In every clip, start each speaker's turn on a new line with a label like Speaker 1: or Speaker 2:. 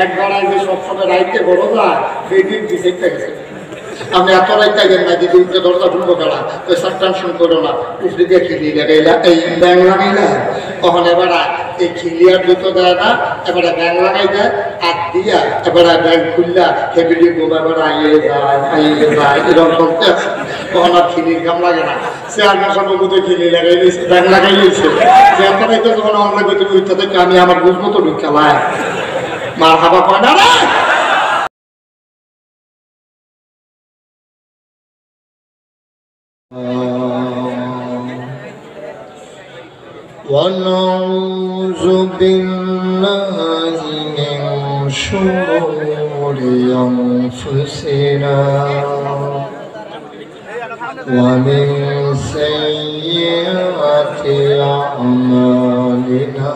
Speaker 1: একবার আগে সবসময় রাইতে বড় যায় সেই দিন ডিসেক্টটা গেছে আমি এত রাইতে গেল না দিদি উঠে দরজা ঢুকবো গেলা ওই সব টেনশন করো না উঠে দিয়ে খিলি লাগাইলা এই ব্যাং লাগাইলা তখন এবার এই খিলিয়ার দুটো দেয় না এবারে ব্যাং লাগাই দেয় আর দিয়া এবারে ব্যাং খুললা হেবিলি গোবা এবার আইয়ে যায় এরকম করতে তখন আর খিলির কাম লাগে না সে আর সর্বভূত খিলি লাগাই দিয়েছে ব্যাং লাগাই দিয়েছে যে এত রাইতে যখন অন্য গতি উঠতে থেকে আমি আমার বুঝবো তো ঢুকালায় মার হাবা পায় না রে
Speaker 2: ونعوذ بالله من شرور أنفسنا ومن سيئات أعمالنا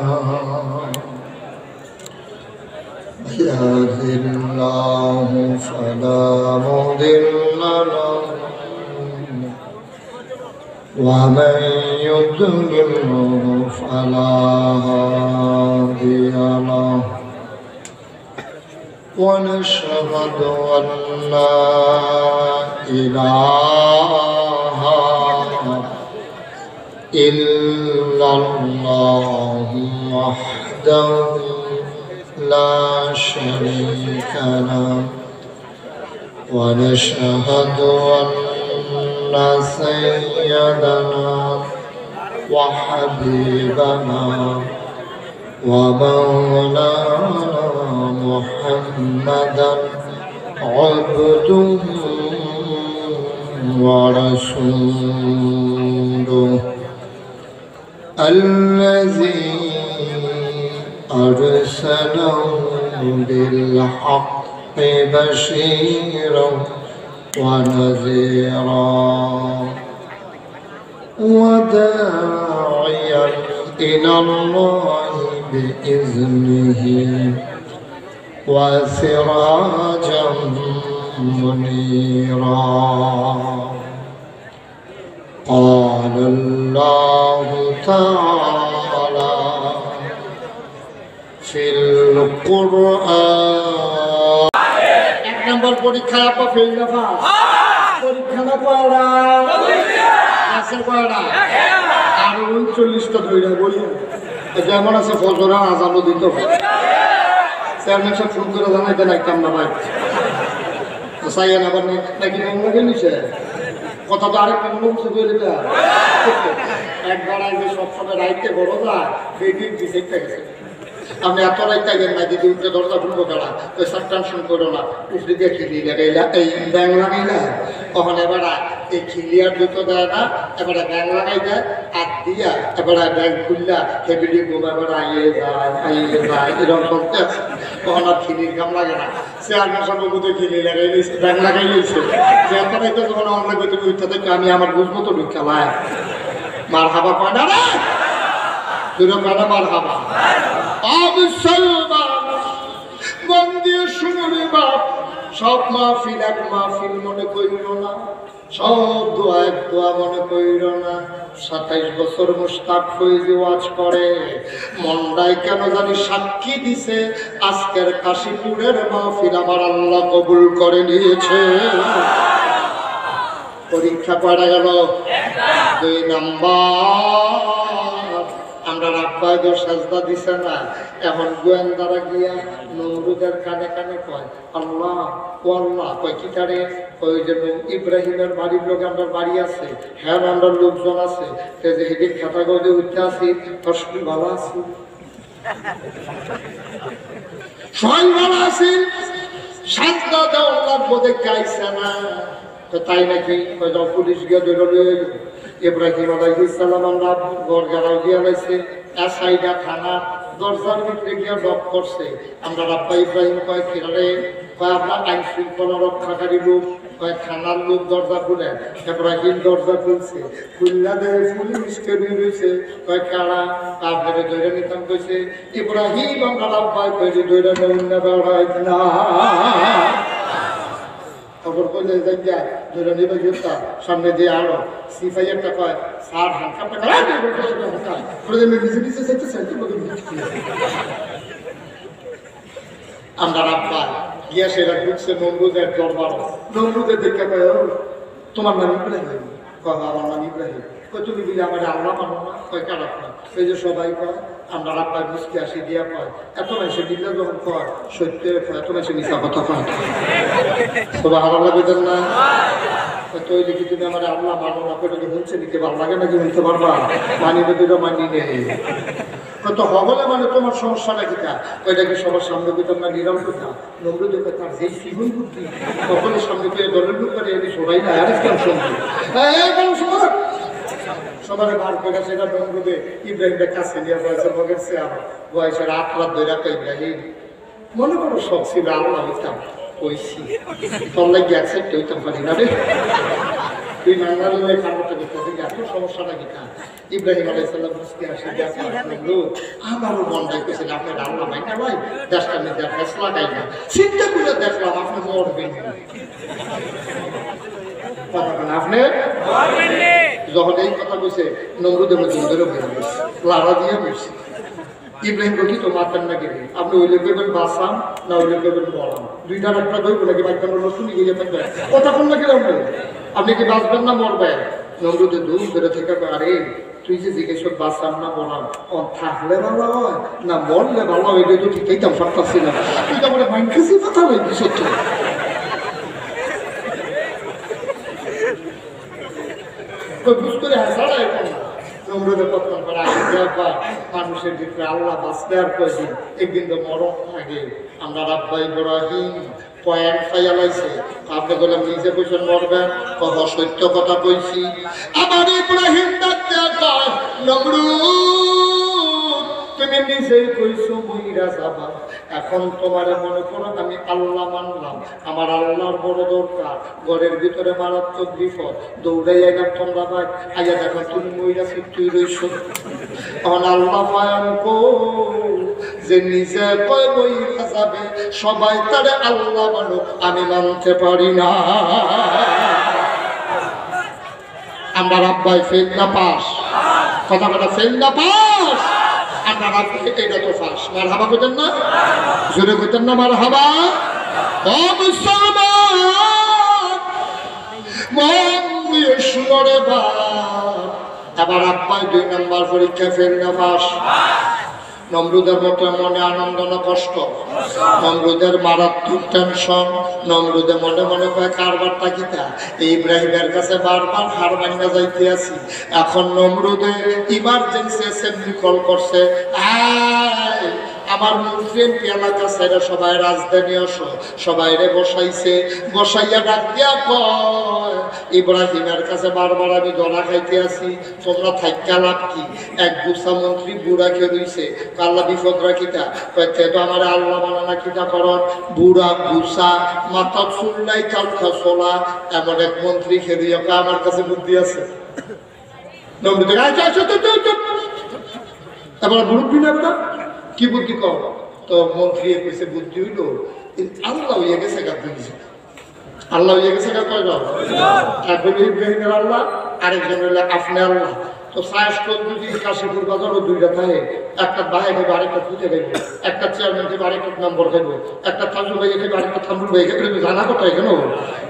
Speaker 2: يهده الله فلا مضل له ومن يضلل فلا هادي له ونشهد أن لا إله إلا الله وحده لا شريك له ونشهد أن سيدنا وحبيبنا ومولانا محمدا عبده ورسوله الذي أرسله بالحق بشيرا ونذيرا وداعيا إلى الله بإذنه وسراجا منيرا قال الله تعالى في القرآن
Speaker 1: নম্বর পরীক্ষায় আপা ফেল না পাস পরীক্ষা না পড়া আছে পড়া আর 39টা ধইরা বলি যেমন আছে ফজরের আজানও দিত চেয়ারম্যান সাহেব ফোন করে জানাইতেন একদম না ভাই সাইয়েন আবার নাকি মনে গেলিছে কথা তো আরেকটা মনে হচ্ছে বলিটা একবার আগে সবসময় রাইতে বড় যায় সেই দিন ডিসেক্টটা গেছে আমি এত রাইতে গেল না দিদি উঠে দরজা ঢুকবো গেলা ওই সব টেনশন করো না উঠে দিয়ে খিলি লাগাইলা এই ব্যাং লাগাইলা তখন এবার এই খিলিয়ার দুটো দেয় না এবারে ব্যাং লাগাই দেয় আর দিয়া এবারে ব্যাং খুললা হেবিলি গোবা এবার আইয়ে যায় এরকম করতে তখন আর খিলির কাম লাগে না সে আর সর্বভূত খিলি লাগাই দিয়েছে ব্যাং লাগাই দিয়েছে যে এত রাইতে যখন অন্য গতি উঠতে থেকে আমি আমার বুঝবো তো ঢুকালায় মার হাবা পায় না রে দুটো কাটা মার হাবা মন দিয়ে শুনুন বাপ সব মাহফিল এক মাহফিল মনে করিল না সব দোয়া এক দোয়া মনে করিল না 27 বছর মুস্তাক ফৈজি ওয়াজ করে মন্ডায় কেন জানি সাক্ষী দিছে আজকের কাশীপুরের মাহফিল আমার আল্লাহ কবুল করে নিয়েছে পরীক্ষা পড়া গেল 2 নাম্বার আমরা রাব্বাইকে সাজদা দিছে না এখন গোয়েন্দারা গিয়া নমরুদের কানে কানে কয় আল্লাহ ও আল্লাহ কয় কি কারে ওই যে ইব্রাহিমের বাড়ির লোক আমার বাড়ি আছে হ্যাঁ আমরা লোকজন আছে যে হেদিন খাতা গজে উঠতে আসি তোর শরীর ভালো আছি শরীর ভালো আছি সাজদা দেওয়ার লাগবো দেখে আইসা না তো তাই নাকি পুলিশ গিয়ে ধরে ইব্রাহিম আলাইহিস সালাম আমরা গড়গাড়াও দিয়ে লাইছে এসআইডা থানা দরজার ভিতরে গিয়ে ডক করছে আমরা রাব্বা ইব্রাহিম কয় কিরে কয় আপনার আইন শৃঙ্খলা রক্ষাকারী লোক কয় থানার লোক দরজা খুলে ইব্রাহিম দরজা খুলছে খুললা দেয় পুলিশকে নিয়ে রয়েছে কয় কারা আপনাকে ধরে নিতাম কইছে ইব্রাহিম আমরা রাব্বাই কইছে ধরে নেউন না বেড়াই না খবর করলে যাইয়া ধরে নিবে জুতা সামনে দিয়ে আলো সিফাইয়ারটা কয় স্যার হালকাটা করে দেন নিজে নিজে সেটা সেটা বলে আমরা রাব্বা গিয়া সেরা ঢুকছে নমরুদের দরবার। নমরুদের দেখে কয়, ও তোমার নাম ইব্রাহিম? কয় আমার নাম ইব্রাহিম। কয় তুমি দিলে আমার আল্লাহ মানো না? কয় কারা কয়? এই যে সবাই কয় আমরা রাব্বায় বুঝতে আসি দিয়া কয়, এত মাসে দিলে যখন কয় সত্যি কয়, এত মাসে মিশা কথা কয়। সবাই আল্লাহ বুঝেন না? তো ওই দেখি তুমি আমার আল্লাহ মানো না, কয়টাকে বলছে নিতে ভালো লাগে নাকি বলতে পারবা? মানিবে দুটো মানি নেই। তো হবলে মানে তোমার সমস্যাটা কিটা? ওইটাকে সবার সামনে পেতাম না নিরাম কথা। নমরুদ তার যেই সিগুন বুদ্ধি সকলের সামনে পেয়ে দলের লোক করে এনে সবাই না আর কেন শুনবে সবার বার করে সেটা নমরুদে ইব্রাহিমের কাছে নিয়ে বয়সের মগের সে আমার বয়সের 8 রাত 2 রাত ইব্রাহিম মনে করো সব ছিল আল্লাহ হইতাম কইছি তোর লাগে অ্যাকসেপ্ট হইতাম পারি না রে। তুই নাঙ্গালে খাবারটা দেখতে এত সমস্যাটা কি খান? ইব্রাহিম আলাইসাল্লাম বুঝতে আসে আমারও মন ডাইতেছেন আপনার আল্লাহ মাইনা ভাই দেশটা নিজের ফেসলা গাই না চিন্তা করে দেখলাম আপনি মরবেন আপনি যখন এই কথা বলছে নমরুদের মধ্যে ধরে বের হয়েছে লাড়া দিয়ে বসছে। ইব্রাহিম কি তো মারতেন না গেলে আপনি ওই লেগেবেন বাসাম না ওই লেগেবেন মরাম দুইটার একটা দইব নাকি বাইকান শুনি গিয়ে থাকবে কথা কোন না গেলে আপনি কি বাঁচবেন না মরবেন? নমরুদের দূর ধরে থেকে আরে তুই যে জিজ্ঞেস বাঁচাম না মরাম থাকলে ভালো হয় না মরলে ভালো হয় এটা তো ঠিকই তো পারতাছি না তুই তো আমার মাইন্ডেসই কথা বলবি সত্য বুঝ করে হাসাড়া এখন নমরুদের পতন করা মানুষের ভিতরে আল্লাহ বাঁচতে আর কয়েকদিন একদিন তো মরণ আগে আমরা রাব্বা ইব্রাহিম পয়েন্ট ফাইলাইছে আপনি বললাম নিজে বসে মরবেন কত সত্য কথা কইছি। আমার ইব্রাহিম ডাকতে কয় নমরুদ তুমি নিজেই কইছো মইরা যাবা এখন তোমার মনে করো আমি আল্লাহ মানলাম আমার আল্লাহর বড় দরকার ঘরের ভিতরে মারাত্মক বিপদ দৌড়াই আইলাম তোমরা ভাই আইয়া দেখো তুমি মইরা তুই রইছো তখন আল্লাহ পায়ন কো যে নিজে কয় মইরা যাবে সবাই তারে আল্লাহ মানো আমি মানতে পারি না। আমরা রাব্বাই ফেল না পাস কথা কথা ফেল না পাস আমরা রাব্বাই এটা তো পাস মারহাবা কইতেন না জোরে কইতেন না মারহাবা। ও মুসলমান মন দিয়ে শুনে বাপ এবার আব্বাই 2 নম্বর পরীক্ষা ফেল না পাস। নমরুদের মতো মনে আনন্দ না কষ্ট নমরুদের মারাত্মক টেনশন নমরুদে মনে মনে কয় কারবারটা কিতা ইব্রাহিমের কাছে বারবার হার ভাঙা যাইতে আছি এখন নমরুদে ইমার্জেন্সি অ্যাসেম্বলি কল করছে আমার মন্ত্রী এমপি এলাকা ছেড়ে সবাই রাজধানী আসো সবাই রে বসাইছে বসাইয়া ডাক দিয়া কয় ইব্রাহিমের কাছে বারবার আমি ধরা খাইতে আছি তোমরা থাইকা লাভ কি এক গুছা মন্ত্রী বুড়া খেয়ে রইছে আল্লাহ বিপদ রাখিতা কয়েছে তো আমার আল্লাহ বানানা কিতা করন বুড়া গুছা মাথা চুল্লাই চালখা চলা এমন এক মন্ত্রী খেয়ে আমার কাছে বুদ্ধি আছে এবার বুদ্ধি না বেটা কি বুদ্ধি কর তো মন্ত্রী কইছে বুদ্ধি হইল আল্লাহ হইয়া গেছে গা বুঝছে আল্লাহ হইয়া গেছে গা কয় এখন ইব্রাহিমের আল্লাহ আরেকজন হইলে আপনি আল্লাহ তো সায়স্ট যদি কাশীপুর বাজারও 2টা থাকে একটা ভাই খাইবে আরেকটা ফুটে খাইবে একটা চেয়ারম্যান খাইবে আরেকটা নম্বর খাইবে একটা তাজু ভাই খাইবে আরেকটা থামরুল ভাই খাইবে জানা কথা এখানে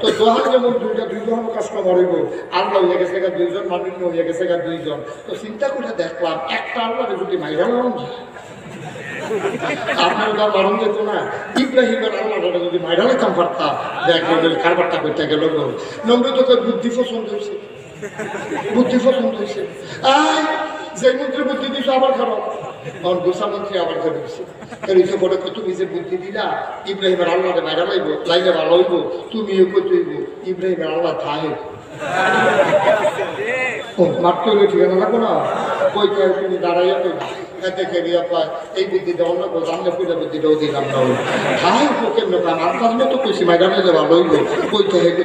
Speaker 1: তো দোহার যেমন 2জন কাস্টমার হইব আল্লাহ হইয়া গেছে গা 2জন মানুষ হইয়া গেছে গা 2জন তো চিন্তা করে দেখলাম একটা আল্লাহ যদি মাইরা লাগানো যায় আপনার গা মারণ যেত না ইব্রাহিমের আল্লাহটা যদি মাইরা লেখাম পারতাম দেখবেন কারবারটা করতে গেল নমরুদ তোকে বুদ্ধি পছন্দ হয়েছে বুদ্ধি পছন্দ হয়েছে যে মন্ত্রী বুদ্ধি দিয়েছে আবার খারাপ আমার গোসা মন্ত্রী আবার খারাপ হয়েছে এর পরে তুমি যে বুদ্ধি দিলা ইব্রাহিমের আল্লাহরে মাইরা লাইব লাইলে ভালো হইব তুমিও কই তুইব ইব্রাহিমের আল্লাহ থাহে মারতে হলে ঠিকানা লাগবো না কই তুমি দাঁড়াইয়া কই দেখে দিয়া পায় এই বুদ্ধিটা অন্য জানলে পুজো বুদ্ধিটাও দিলাম না হাই কেমন কাম আর কাজ মতো কইছি মাইরা লাইলে ভালো হইব কইতে হবে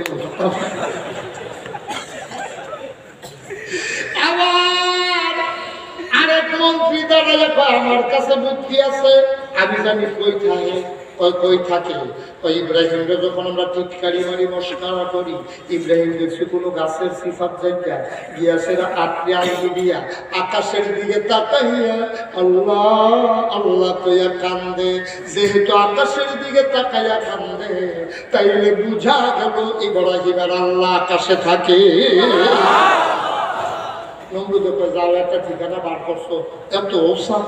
Speaker 1: আরেক মন্ত্রী দাঁড়াইয়া আমার কাছে বুদ্ধি আছে আমি জানি কই থাকে কই থাকে? ওই ইব্রাহিমকে যখন আমরা টিটকারি মারি মস্কারা করি, ইব্রাহিম দেখছি কোনো গাছের সিফাত জায়গা গিয়া সেরা আটকে আঙ্গি দিয়া আকাশের দিকে তাকাইয়া আল্লাহ আল্লাহ কইয়া কান্দে। যেহেতু আকাশের দিকে তাকাইয়া কান্দে, তাইলে বুঝা গেল ইব্রাহিমের আল্লাহ আকাশে থাকে। নমরুদে কয় যাও একটা ঠিকানা বার করছো, এত ওসাদ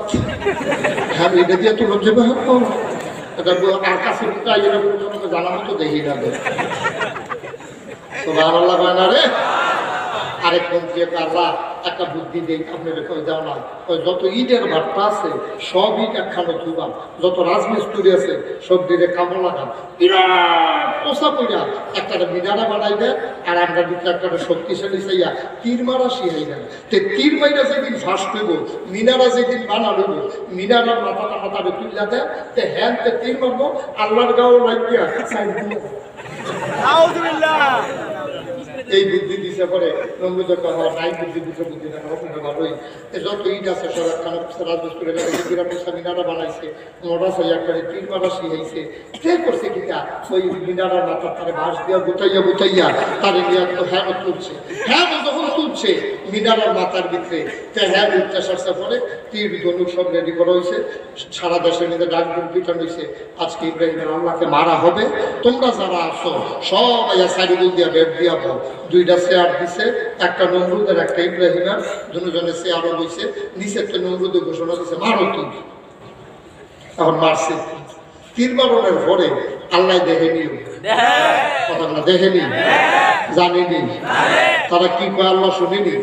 Speaker 1: হ্যাঁ এটা দিয়ে তো লজ্জা বের করো। এটা আর কাছে জানা মতো দেখি না তো আল্লাহ কয় না রে। আরেক মন্ত্রী আল্লাহ একটা বুদ্ধি দেই, আপনি রেখে যাও না, যত ইটের ভাট্টা আছে সব ইট একখানে ধুবান, যত রাজমিস্ত্রি আছে সব দিলে কামড় লাগান, বিরাট পোষা পইরা একটা মিনারা বানাই দেয়। আর আমরা দিতে একটা শক্তিশালী চাইয়া তীর মারা শিখাই দেন। তো তীর মাইরা যেদিন ফাঁস করব, মিনারা যেদিন বানাবো, মিনারার মাথাটা মাথাটা তুলিয়া দেয়, তো হ্যাঁ তে তীর মারবো আল্লাহর গাও লাগিয়া এই বুদ্ধি দিছে পরে নমরুদের কথা নাই বুদ্ধি দিতে বুদ্ধি না ভালোই। যত ইট আছে সব একখানে রাজমিস্ত্রি মিনারা বানাইছে, মোটা সাই একটা তীর মারা শিখাইছে। কে করছে কিটা ওই মিনারার মাথা তারে বাঁশ দিয়া গুটাইয়া গুটাইয়া তারে নিয়ে হ্যাঁ তুলছে। হ্যাঁ যখন তুলছে মিনারার মাথার ভিতরে হ্যাঁ উঠতে সারছে পরে তীর ধনুক সব রেডি করা হয়েছে। সারা দেশের মধ্যে ডাকডুক পিটানো হয়েছে। আজকে ইব্রাহিমের আল্লাহকে মারা হবে, তোমরা যারা আসো সব সাইডুল দিয়া বেড দিয়া পাও। দুইটা চেয়ার দিছে, একটা নমরুদের একটা ইব্রাহিমের, দুজনে চেয়ারও বইছে। নিচে তো নমরুদে ঘোষণা দিছে মারো তীর। এখন মারছে তীর মারণের পরে আল্লাহ দেখেনি, কথা না দেখেনি, জানেনি, তারা কি কয় আল্লাহ শুনিনি।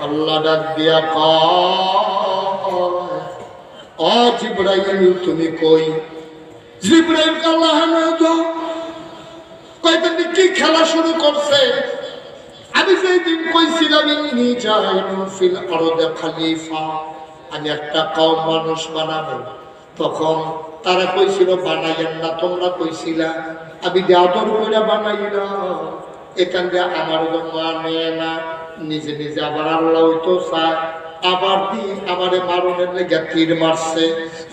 Speaker 1: আল্লাহ ডাক দিয়া কয় ও জিবরাইল তুমি কই? জিবরাইল আল্লাহ কয়দিন কি খেলা শুরু করছে? আমি যেদিন কইছিলাম খলিফা, আমি একটা কওম মানুষ বানাবো, তখন তারা কইছিল বানাইয়েন না, তোমরা কইছিলা। আমি আদর করে বানাইলাম, এখান দিয়ে আমার মানে না, নিজে নিজে আবার আল্লাহ হইতো চায়, আবার দি আমারে মারণের লেগে তীর মারছে।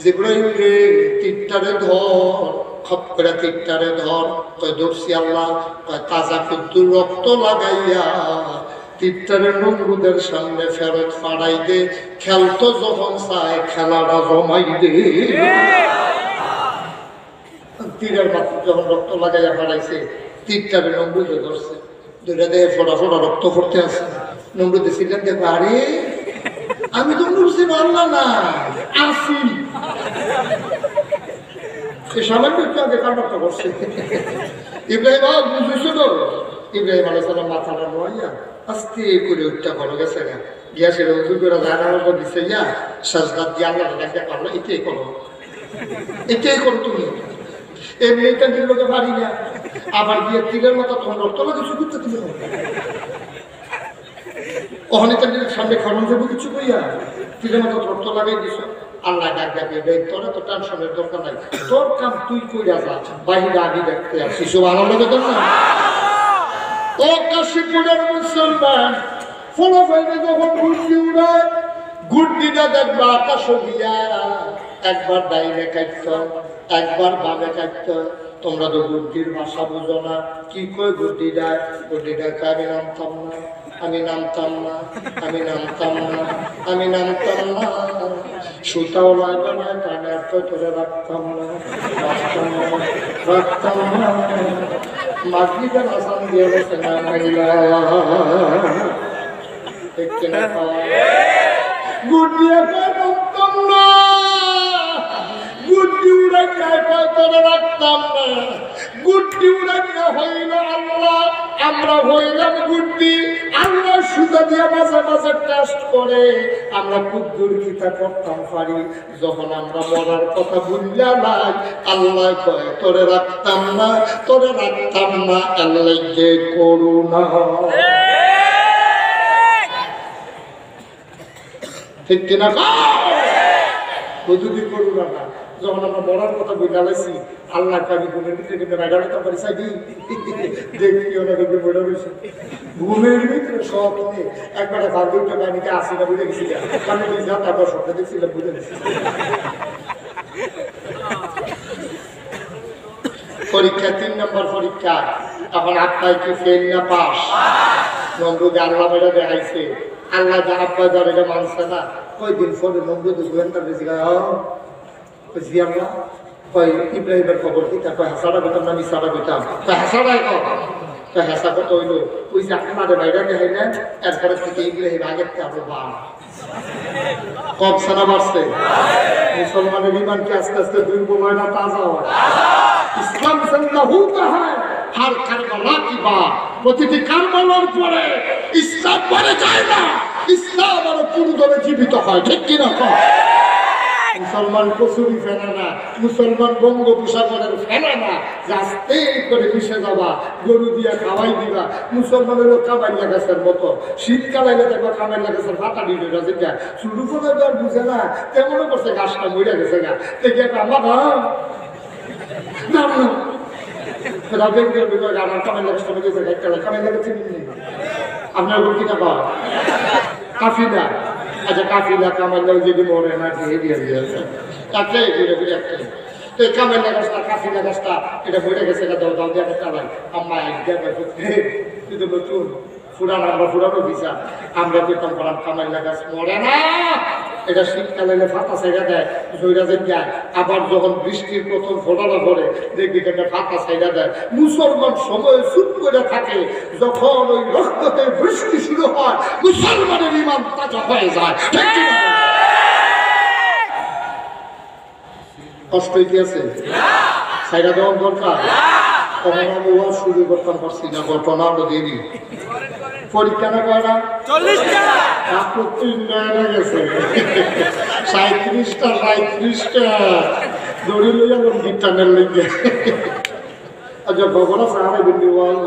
Speaker 1: জিবরাইল রে তীরটারে ধর, খপ করে তীরটারে ধর। কয় ধরছি আল্লাহ, কয় তাজা কিন্তু রক্ত লাগাইয়া তীরটারে নমরুদের সামনে ফেরত ফাড়াই দে, খেলতো যখন চায় খেলাটা জমাই দে। তীরের মাথা যখন রক্ত লাগাইয়া ফাড়াইছে, তীরটারে নমরুদে ধরছে, দুইটা দেহে ফোটা ফোটা রক্ত পড়তে আছে। নমরুদে ছিলেন দেখো আরে আমি তো বুঝছি আল্লাহ না আসি, সামান্য একটু আগে কান্নাটা করছে। ইব্রাহিম বুঝেছো তো? ইব্রাহিম আলাইহিস সালাম মাথাটা নোয়াইয়া আস্তে করে উঠটা ভালো গেছে না গিয়া সেটা উজু করে জানার দিচ্ছে ইয়া সাজদা দিয়ে আল্লাহ ডাকে আল্লাহ এটাই করো, এটাই করো তুমি। এমনি এটা লোকে পারি না, আবার গিয়ে তীরের মাথা তখন রক্ত লাগে শুকুরতে তুমি ওখানে তার সামনে খাওয়ান যাবো কিছু কইয়া তীরের মাথা রক্ত লাগাই দিছ। আল্লাহ ডাক ডাকে তোরা তো টেনশনের দরকার নাই, তোর কাম তুই কইরা যা, বাহিরে আগে দেখতে আসছি সব আনন্দ বেতন না। ও কাশীপুরের মুসলমান ফলাফাইনে যখন ঘুরতি উড়ায়, ঘুরতিটা দেখবা আকাশ গিয়া একবার ডাইনে কাটত, একবার বামে কাটত। তোমরা তো বুদ্ধির ভাষা বুঝো না, কি কয় বুদ্ধিটা? বুদ্ধিটাকে আমি নামতাম না, আমি নামতাম না, আমি নামতাম না, আমি নামতাম না, সুতাও লাগবে না, কানে আর তো ধরে রাখতাম না, রাখতাম না, রাখতাম না। মাগরিবের আসান দিয়ে বসে না মহিলা দেখতে না গুটিয়ে নামতাম না, গুটি উড়াইয়া ধরে রাখতাম না, গুটি উড়াইয়া হইল আল্লাহ, আমরা হইলাম গুটি। আল্লাহ সুতা দিয়ে মাঝে মাঝে টেস্ট করে আমরা খুব দুর্গীতা করতাম পারি। যখন আমরা মরার কথা ভুললা নাই, আল্লাহ কয় তোরে রাখতাম না, তোরে রাখতাম না, আল্লাহ যে করুণা। ঠিক কিনা? বুঝুদি করুণা না। যখন আমরা মরার কথা বই ডালাইছি, আল্লাহকে আমি ঘুমের ভিতরে কিন্তু রাগাড়াতে পারি চাইদি দেখি ওরা দেখবে বইটা বসে ঘুমের ভিতরে সব নিয়ে একবার ভাগ্যটা গানিকে আসিটা বুঝে গেছিলাম, আমি তারপর সবটা দেখছিলাম বুঝে গেছি। পরীক্ষা 3 নম্বর পরীক্ষা, এখন আপনার কি ফেল না পাস? নমরুদ আল্লাহ মেয়েরা দেখাইছে, আল্লাহ যা আব্বা যার এটা মানছে না। কয়দিন পরে নমরুদ গোয়েন্দা বেশি বুঝি আমরা কয় ইব্রাহিমের খবর কি? কয় হাসারা বেতাম না মিসারা বেতাম? কয় হাসারাই কয় হাসা কত হইলো ওই যে আপনাদের বাইরে দেখাই না, এরপরে থেকে ইব্রাহিম আগের থেকে আরো বার কম সানা বাড়ছে। মুসলমানের ইমানকে আস্তে আস্তে দুর্বল হয় না, তাজা হয়। ইসলাম জিন্দা হোতা হয় হর কারবালা কি বাত, প্রতিটি কারবালার পরে ইসলাম মরে যায় না, ইসলাম আরো পুরোদমে জীবিত হয়। ঠিক কিনা কয়? মুসলমান কচুরি ফেলে না, মুসলমান বঙ্গোপসাগরের ফেলে না, আস্তে করে মিশে যাবা, গরু দিয়ে খাওয়াই দিবা। মুসলমানেরও কামাইলা গাছের মতো, শীতকালে দেখবা কামাইলা গাছের পাতা দিয়ে রাজিকা শুরু করে আর বুঝে না, তেমনও করছে গাছটা মরে গেছে গা দেখি একটা আমার আমার কামাইলা গাছটা মরে গেছে, কামাইলা গাছে আপনার কিনা পাওয়া কাফিলা। আচ্ছা কাফিলা কামাইলা যদি মরে না খেয়ে দিয়ে দিয়েছে একটাই ঘুরে ঘুরে একটাই। তো এই কামাইলা গাছটা কাফিলা গাছটা এটা মরে গেছে, এটা দাও দাও দিয়ে একটা চালাই আম্মা একদিন কিন্তু নতুন ফুরানো, আমরা ফুরানো ভিসা আমরা পেতাম করাম কামাইলা গাছ মরে না, এটা শীতকালে ফাতা সাইডা দেয় জৈরা যে যায়, আবার যখন বৃষ্টির প্রথম ফোটানো পড়ে দেখবি একটা ফাতা সাইডা দেয়। মুসলমান সময় চুপ করে থাকে, যখন ওই রক্ততে বৃষ্টি শুরু হয় মুসলমানের ইমান তাজা হয়ে যায়। কষ্ট কি আছে? সাইডা দেওয়ার দরকার। কখনো শুরু করতাম পারছি না, ঘটনা আরো দেরি। পরীক্ষা না কয়টা? 40টা। আপনার 3টা গেছে 37টা দড়ি লইয়া গিটানের লইয়া। আচ্ছা ভগবান সাহারে বিন্দু বল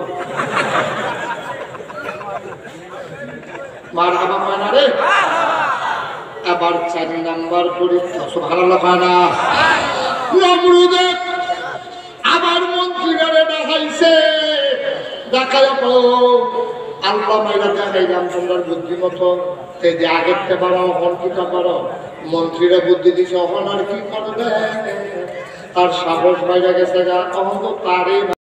Speaker 1: মার হাবা পায় না রে। আবার 4 নাম্বার পরীক্ষা, সুবহানাল্লাহ পায় না। নমরুদে আবার মন্ত্রীরা দেখাইছে, দেখায় আল্লাহ মাইরা দেখাইলাম তোমরা বুদ্ধিমতো, এই যে আগেরটা পারো অহন কিটা পারো। মন্ত্রীরা বুদ্ধি দিছে অহন আর কি করবে, তার সাহস বাইরে গেছে গা, তখন তো তারই